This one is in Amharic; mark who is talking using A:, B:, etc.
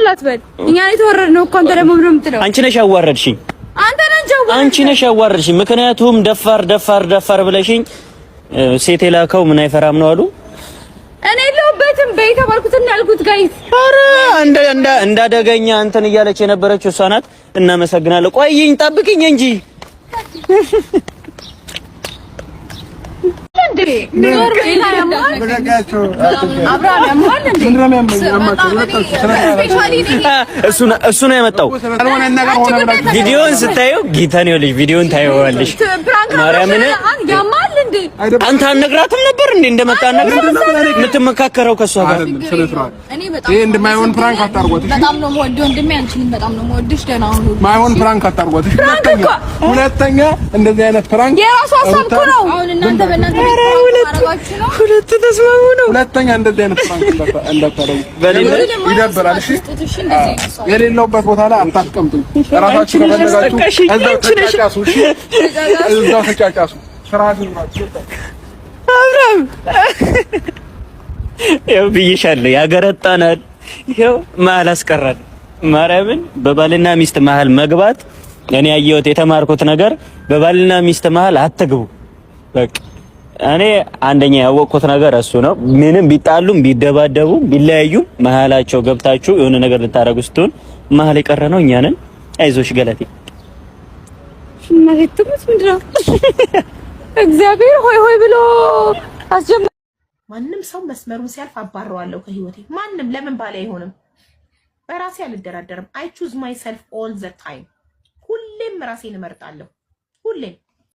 A: ቻውላት በል እኛ የተወረድነው እኮ አንተ ደግሞ ምንም ትለው
B: አንቺ ነሽ ያዋረድሽኝ አንቺ ነሽ ያዋረድሽኝ ምክንያቱም ደፋር ብለሽኝ ሴት የላከው ምን አይፈራም ነው አሉ
A: እኔ ለውበትም በይተባልኩትና ያልኩት ጋይስ
B: አረ እንዳደገኛ እንትን እያለች የነበረችው እሷ ናት እናመሰግናለን ቆይኝ ጠብቂኝ እንጂ እሱ ነው ያመጣው ቪዲዮን ስታየው ጌታን ይኸውልሽ ቪዲዮን ታየዋለሽ ማርያምን አንተ አልነግራትም ነበር እንዴ እንደመጣ ነግራት የምትመካከረው ከሷ ጋር
C: ይሄ እንደማይሆን ፕራንክ አታርጓት
A: በጣም ነው የምወደው እንደም ያንቺን በጣም ነው የምወድሽ ደህና ሁኑ
C: ማይሆን ፕራንክ አታርጓት ሁለተኛ እንደዚህ አይነት ፕራንክ
A: የራሱ ሀሳብ እኮ ነው አሁን እናንተ በእናንተ ሁለት ተስማሙ ነው
C: ሁለተኛ እንደዚህ አይነት ፕራንክ እንዳታረጉ ይደብራል እሺ የሌለውበት ቦታ ላይ አታስቀምጡኝ ራሳችሁ ከፈለጋችሁ እዛው ተጫጫሱ ስራቱ
B: አብራም ያው ብዬሻለሁ ያገረጣናል ይሄው መሀል አስቀራል ማርያምን በባልና ሚስት መሀል መግባት እኔ ያየሁት የተማርኩት ነገር በባልና ሚስት መሀል አትግቡ በቃ እኔ አንደኛ ያወቅኩት ነገር እሱ ነው ምንም ቢጣሉም ቢደባደቡም ቢለያዩም መሀላቸው ገብታችሁ የሆነ ነገር ልታረጉ ስትሆን መሀል የቀረ ነው እኛ ነን አይዞሽ ገለቴ
A: ማለትም ምንድነው እግዚአብሔር ሆይ ብሎ አስጀመረ
D: ማንንም ሰው መስመሩን ሲያልፍ አባረዋለሁ ከህይወቴ ማንንም ለምን ባለ አይሆንም በራሴ አልደራደርም I choose myself all the time ሁሌም ራሴን እመርጣለሁ ሁሌም